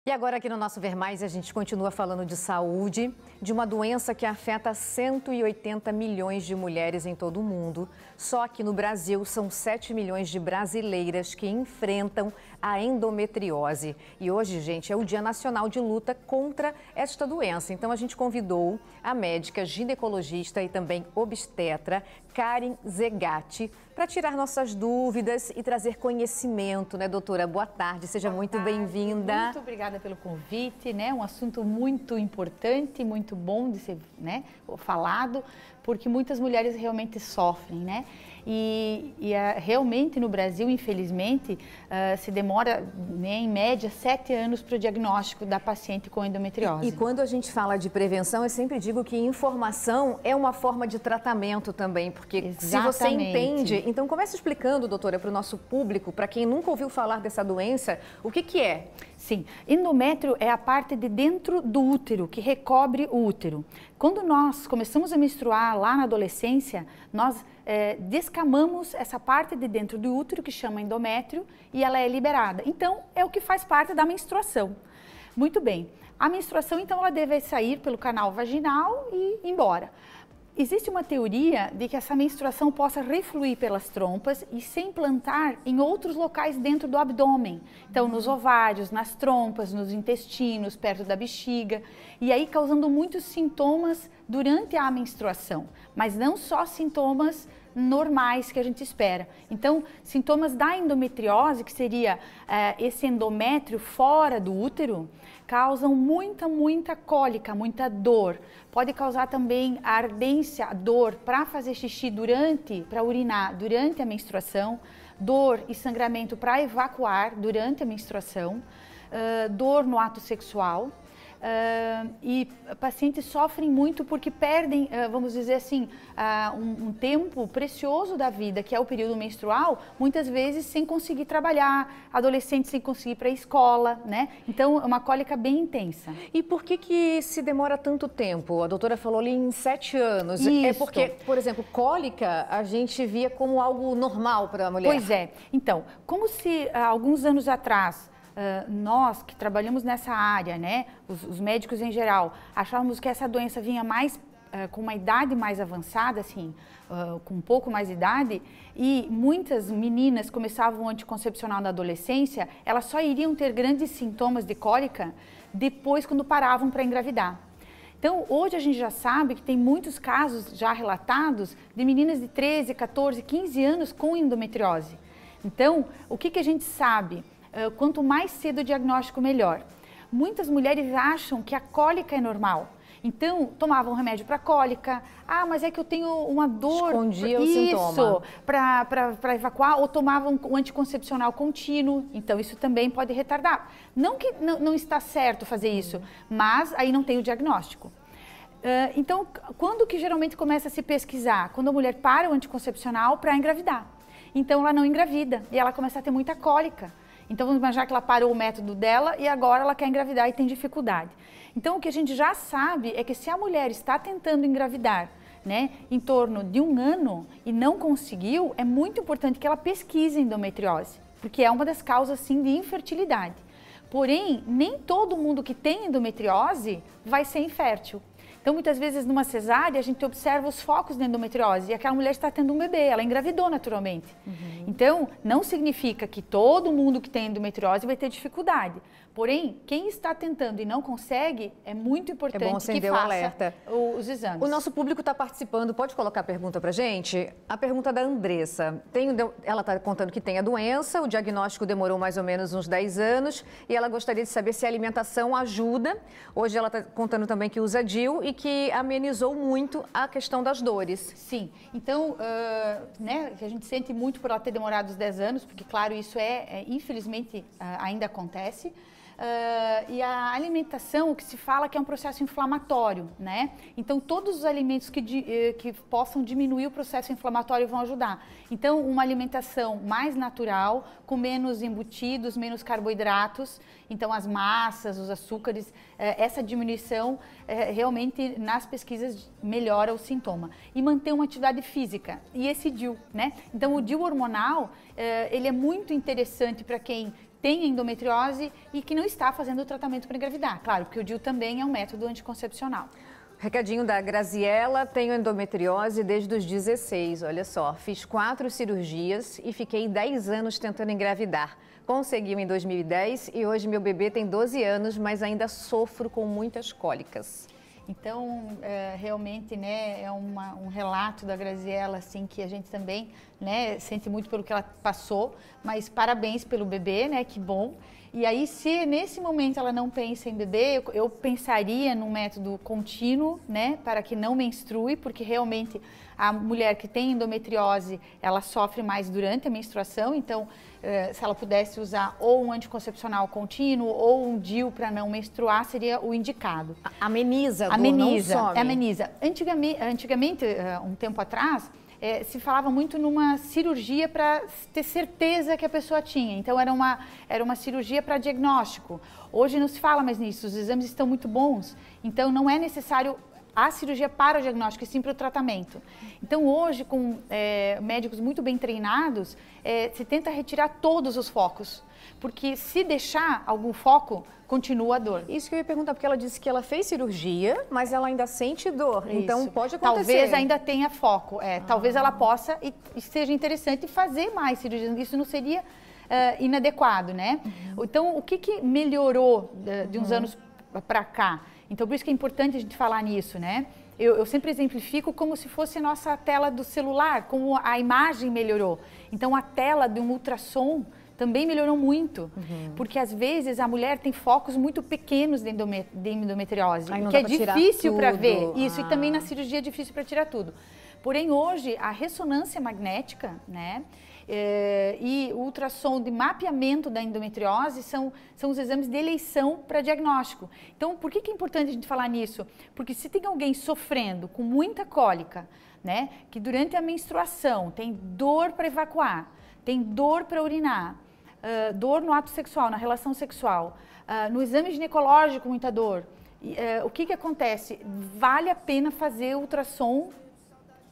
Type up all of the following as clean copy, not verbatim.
E agora aqui no nosso Ver Mais a gente continua falando de saúde, de uma doença que afeta 180 milhões de mulheres em todo o mundo. Só aqui no Brasil são 7 milhões de brasileiras que enfrentam a endometriose. E hoje, gente, é o Dia Nacional de Luta contra esta doença. Então a gente convidou a médica ginecologista e também obstetra Karen Zegatti para tirar nossas dúvidas e trazer conhecimento, né, doutora? Boa tarde, seja muito bem-vinda. Muito obrigada pelo convite, né? Um assunto muito importante, muito bom de ser, né, falado, porque muitas mulheres realmente sofrem, né? Realmente no Brasil, infelizmente, se demora, né, em média 7 anos para o diagnóstico da paciente com endometriose. E quando a gente fala de prevenção, eu sempre digo que informação é uma forma de tratamento também, porque Exatamente. Se você entende... Então comece explicando, doutora, para o nosso público, para quem nunca ouviu falar dessa doença, o que é? Sim, endométrio é a parte de dentro do útero, que recobre o útero. Quando nós começamos a menstruar lá na adolescência, nós descamamos essa parte de dentro do útero, que chama endométrio, e ela é liberada. Então, é o que faz parte da menstruação. Muito bem, a menstruação, então, ela deve sair pelo canal vaginal e ir embora. Existe uma teoria de que essa menstruação possa refluir pelas trompas e se implantar em outros locais dentro do abdômen. Então, nos ovários, nas trompas, nos intestinos, perto da bexiga. E aí causando muitos sintomas durante a menstruação. Mas não só sintomas normais que a gente espera. Então, sintomas da endometriose, que seria esse endométrio fora do útero, causam muita cólica, muita dor. Pode causar também a ardência, a dor para fazer xixi para urinar durante a menstruação, dor e sangramento para evacuar durante a menstruação, dor no ato sexual. E pacientes sofrem muito porque perdem, vamos dizer assim, um tempo precioso da vida, que é o período menstrual, muitas vezes sem conseguir trabalhar, adolescentes sem conseguir ir para a escola, né? Então, é uma cólica bem intensa. E por que se demora tanto tempo? A doutora falou ali em 7 anos. Isso. É porque, por exemplo, cólica a gente via como algo normal para a mulher. Pois é. Então, como se há alguns anos atrás, nós que trabalhamos nessa área, né, os médicos em geral, achávamos que essa doença vinha mais com uma idade mais avançada, assim, com um pouco mais de idade, e muitas meninas começavam o anticoncepcional na adolescência, elas só iriam ter grandes sintomas de cólica depois quando paravam para engravidar. Então, hoje a gente já sabe que tem muitos casos já relatados de meninas de 13, 14, 15 anos com endometriose. Então, o que a gente sabe? Quanto mais cedo o diagnóstico, melhor. Muitas mulheres acham que a cólica é normal. Então, tomavam remédio para cólica. Ah, mas é que eu tenho uma dor. Escondia o sintoma. Para evacuar, ou tomavam um anticoncepcional contínuo. Então, isso também pode retardar. Não que não está certo fazer isso, mas aí não tem o diagnóstico. Então, quando que geralmente começa a se pesquisar? Quando a mulher para o anticoncepcional para engravidar. Então, ela não engravida e ela começa a ter muita cólica. Então, vamos imaginar que ela parou o método dela e agora ela quer engravidar e tem dificuldade. Então, o que a gente já sabe é que se a mulher está tentando engravidar, né, em torno de 1 ano e não conseguiu, é muito importante que ela pesquise endometriose, porque é uma das causas, sim, de infertilidade. Porém, nem todo mundo que tem endometriose vai ser infértil. Então, muitas vezes, numa cesárea, a gente observa os focos de endometriose e aquela mulher está tendo um bebê, ela engravidou naturalmente. Então, não significa que todo mundo que tem endometriose vai ter dificuldade. Porém, quem está tentando e não consegue, é muito importante que faça alerta. Os exames. O nosso público está participando, pode colocar a pergunta para a gente? A pergunta da Andressa. Ela está contando que tem a doença, o diagnóstico demorou mais ou menos uns 10 anos e ela gostaria de saber se a alimentação ajuda. Hoje ela está contando também que usa DIU e que amenizou muito a questão das dores. Sim, então, né, a gente sente muito por ela ter demorado os 10 anos, porque, claro, isso infelizmente, ainda acontece. E a alimentação, o que se fala que é um processo inflamatório, né? Então, todos os alimentos que possam diminuir o processo inflamatório vão ajudar. Então, uma alimentação mais natural, com menos embutidos, menos carboidratos, então as massas, os açúcares, essa diminuição realmente nas pesquisas melhora o sintoma. E manter uma atividade física, e esse DIU, né? Então, o DIU hormonal, ele é muito interessante para quem tem endometriose e que não está fazendo o tratamento para engravidar. Claro, porque o DIU também é um método anticoncepcional. Recadinho da Graziela: tenho endometriose desde os 16, olha só. Fiz 4 cirurgias e fiquei 10 anos tentando engravidar. Consegui em 2010 e hoje meu bebê tem 12 anos, mas ainda sofro com muitas cólicas. Então, realmente, né, é um relato da Graziela, assim, que a gente também, né, sente muito pelo que ela passou, mas parabéns pelo bebê, né, que bom. E aí, se nesse momento ela não pensa em bebê, eu pensaria num método contínuo, né, para que não menstrue, porque realmente a mulher que tem endometriose, ela sofre mais durante a menstruação, então se ela pudesse usar ou um anticoncepcional contínuo ou um DIU para não menstruar, seria o indicado. Ameniza a dor, não some. Ameniza. Antigamente, um tempo atrás, se falava muito numa cirurgia para ter certeza que a pessoa tinha. Então, era uma cirurgia para diagnóstico. Hoje não se fala mais nisso, os exames estão muito bons. Então, não é necessário a cirurgia para o diagnóstico, e sim para o tratamento. Então, hoje, com médicos muito bem treinados, se tenta retirar todos os focos. Porque se deixar algum foco, continua a dor. Isso que eu ia perguntar, porque ela disse que ela fez cirurgia, mas ela ainda sente dor. Isso. Então, pode acontecer. Talvez ainda tenha foco. Talvez ela possa e seja interessante fazer mais cirurgia. Isso não seria inadequado, né? Então, o que melhorou de uns anos para cá? Então, por isso que é importante a gente falar nisso, né? Eu sempre exemplifico como se fosse a nossa tela do celular, como a imagem melhorou. Então, a tela de um ultrassom também melhorou muito, porque às vezes a mulher tem focos muito pequenos de endometriose, que é difícil para ver. Isso, e também na cirurgia é difícil para tirar tudo. Porém, hoje, a ressonância magnética, né? E o ultrassom de mapeamento da endometriose são os exames de eleição para diagnóstico. Então, por que é importante a gente falar nisso? Porque se tem alguém sofrendo com muita cólica, né, que durante a menstruação tem dor para evacuar, tem dor para urinar, dor no ato sexual, na relação sexual, no exame ginecológico muita dor, o que acontece? Vale a pena fazer ultrassom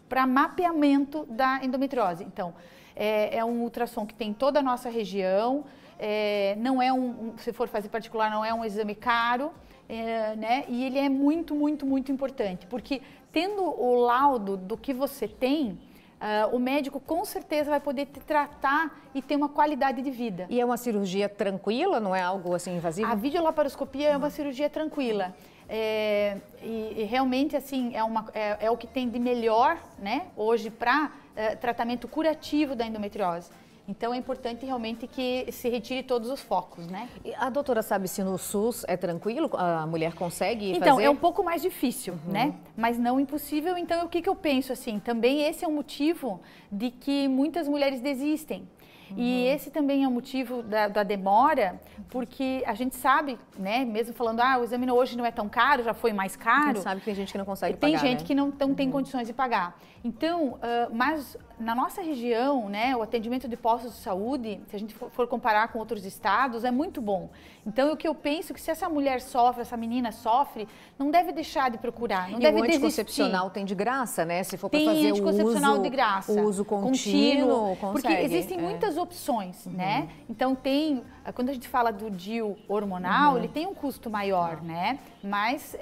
para mapeamento da endometriose. Então, é um ultrassom que tem toda a nossa região, não é se for fazer particular, não é um exame caro, né? E ele é muito, muito, muito importante, porque tendo o laudo do que você tem, o médico com certeza vai poder te tratar e ter uma qualidade de vida. E é uma cirurgia tranquila, não é algo assim invasivo? A videolaparoscopia é uma cirurgia tranquila. E realmente assim é o que tem de melhor, né, hoje para tratamento curativo da endometriose. Então é importante realmente que se retire todos os focos, né? E a doutora sabe se no SUS é tranquilo? A mulher consegue fazer? Então, é um pouco mais difícil, né? Mas não impossível. Então, o que eu penso assim? Também esse é um motivo de que muitas mulheres desistem. E esse também é o motivo da demora, porque a gente sabe, né, mesmo falando, o exame hoje não é tão caro, já foi mais caro. A gente sabe que tem gente que não consegue pagar, Tem gente, né? que não tem condições de pagar. Então, mas na nossa região, né, o atendimento de postos de saúde, se a gente for comparar com outros estados, é muito bom. Então, o que eu penso é que se essa mulher sofre, essa menina sofre, não deve deixar de procurar, não deve desistir. E o anticoncepcional tem de graça, né? Se for para fazer tem anticoncepcional de graça. O uso contínuo, porque existem muitas opções, né? Então quando a gente fala do DIU hormonal, ele tem um custo maior, né? Mas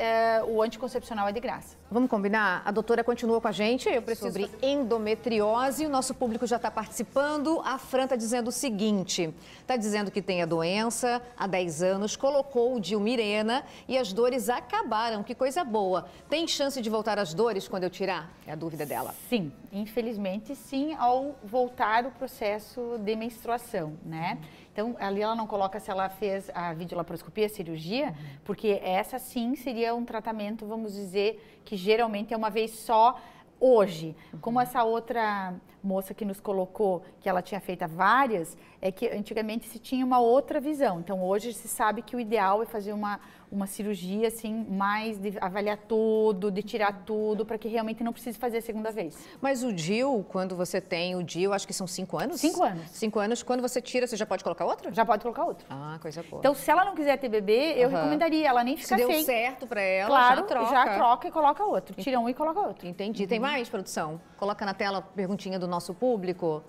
o anticoncepcional é de graça. Vamos combinar? A doutora continua com a gente sobre endometriose. O nosso público já está participando. A Fran está dizendo o seguinte, está dizendo que tem a doença há 10 anos, colocou o DIU Mirena e as dores acabaram. Que coisa boa. Tem chance de voltar as dores quando eu tirar? É a dúvida dela. Sim, infelizmente sim, ao voltar o processo de menstruação, né? Então, ali ela não coloca se ela fez a videolaparoscopia, a cirurgia, porque essa sim seria um tratamento, vamos dizer, que geralmente é uma vez só hoje. Como essa outra moça que nos colocou, que ela tinha feito várias, é que antigamente se tinha uma outra visão. Então, hoje se sabe que o ideal é fazer uma cirurgia, assim, mais de avaliar tudo, de tirar tudo, para que realmente não precise fazer a segunda vez. Mas o DIU, quando você tem o DIU, acho que são 5 anos? 5 anos. 5 anos, quando você tira, você já pode colocar outra? Já pode colocar outra. Ah, coisa boa. Então, se ela não quiser ter bebê, eu recomendaria ela nem ficar sem. Se deu certo para ela, claro, já troca e coloca outro. Tira um e coloca outro. Entendi. Tem mais, produção? Coloca na tela a perguntinha do nosso público.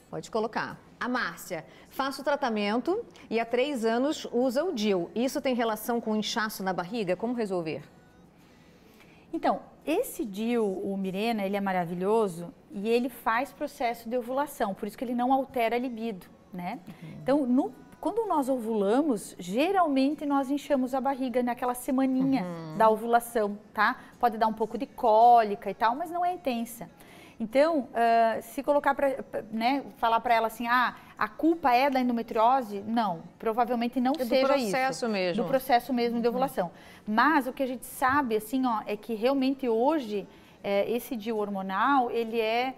Pode colocar. A Márcia, faço tratamento e há 3 anos usa o DIU. Isso tem relação com inchaço na barriga? Como resolver? Então, esse DIU, o Mirena, ele é maravilhoso e ele faz processo de ovulação, por isso que ele não altera a libido, né? Então, quando nós ovulamos, geralmente nós inchamos a barriga naquela semaninha da ovulação, tá? Pode dar um pouco de cólica e tal, mas não é intensa. Então, se colocar né, falar para ela assim, a culpa é da endometriose? Não, provavelmente não seja isso. Do processo mesmo. Do processo mesmo de ovulação. Mas o que a gente sabe, assim, ó, é que realmente hoje, esse DIU hormonal, ele é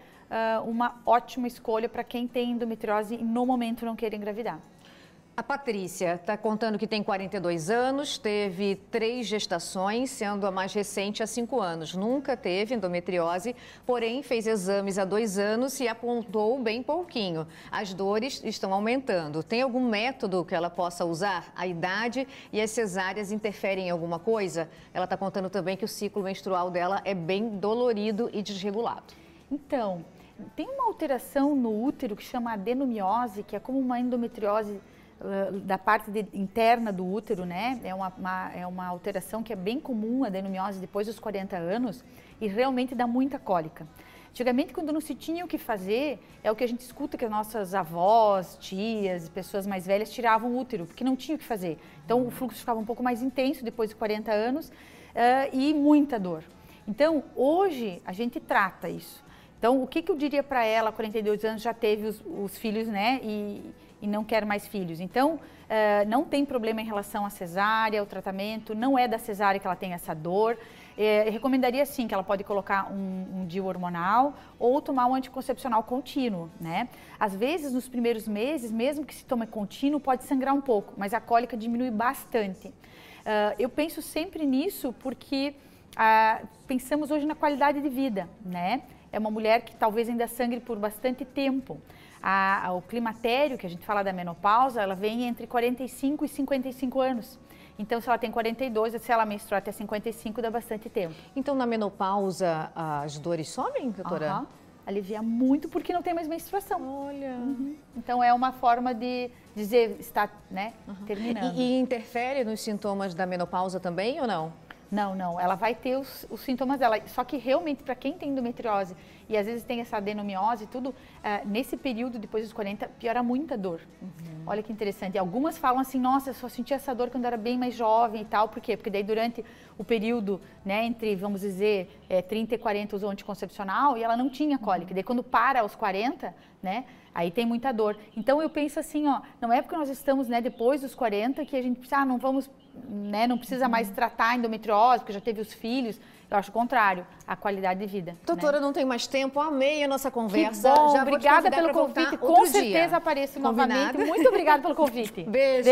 uma ótima escolha para quem tem endometriose e no momento não queira engravidar. A Patrícia está contando que tem 42 anos, teve 3 gestações, sendo a mais recente há 5 anos. Nunca teve endometriose, porém fez exames há 2 anos e apontou bem pouquinho. As dores estão aumentando. Tem algum método que ela possa usar? A idade e as cesáreas interferem em alguma coisa? Ela está contando também que o ciclo menstrual dela é bem dolorido e desregulado. Então, tem uma alteração no útero que chama adenomiose, que é como uma endometriose da parte interna do útero, né? É uma alteração que é bem comum, a adenomiose, depois dos 40 anos e realmente dá muita cólica. Antigamente, quando não se tinha o que fazer, é o que a gente escuta que as nossas avós, tias, pessoas mais velhas tiravam o útero, porque não tinha o que fazer. Então, o fluxo ficava um pouco mais intenso depois de 40 anos e muita dor. Então, hoje, a gente trata isso. Então, o que eu diria para ela, 42 anos, já teve os filhos, né? E não quer mais filhos. Então, não tem problema em relação à cesárea, ao tratamento, não é da cesárea que ela tem essa dor. Recomendaria sim que ela pode colocar um DIU hormonal ou tomar um anticoncepcional contínuo, né? Às vezes, nos primeiros meses, mesmo que se tome contínuo, pode sangrar um pouco, mas a cólica diminui bastante. Eu penso sempre nisso porque pensamos hoje na qualidade de vida, né? É uma mulher que talvez ainda sangre por bastante tempo. O climatério, que a gente fala da menopausa, ela vem entre 45 e 55 anos. Então, se ela tem 42, se ela menstruar até 55, dá bastante tempo. Então, na menopausa, as dores somem, doutora? Alivia muito porque não tem mais menstruação. Olha. Então, é uma forma de dizer, está, né, terminando. E interfere nos sintomas da menopausa também ou não? Não, ela vai ter os sintomas dela, só que realmente para quem tem endometriose e às vezes tem essa adenomiose e tudo, nesse período depois dos 40 piora muito a dor. Olha que interessante, algumas falam assim, nossa, eu só senti essa dor quando eu era bem mais jovem e tal, por quê? Porque daí durante o período, né, entre, vamos dizer, 30 e 40 usou anticoncepcional e ela não tinha cólica, daí quando para aos 40, né, aí tem muita dor. Então eu penso assim, ó, não é porque nós estamos, né, depois dos 40 que a gente precisa, não vamos, né, não precisa mais tratar a endometriose, porque já teve os filhos. Eu acho o contrário, a qualidade de vida. Doutora, né? Não tem mais tempo, amei a nossa conversa. Que bom, já obrigada pelo convite, com certeza apareço novamente. Muito obrigada pelo convite. Beijo.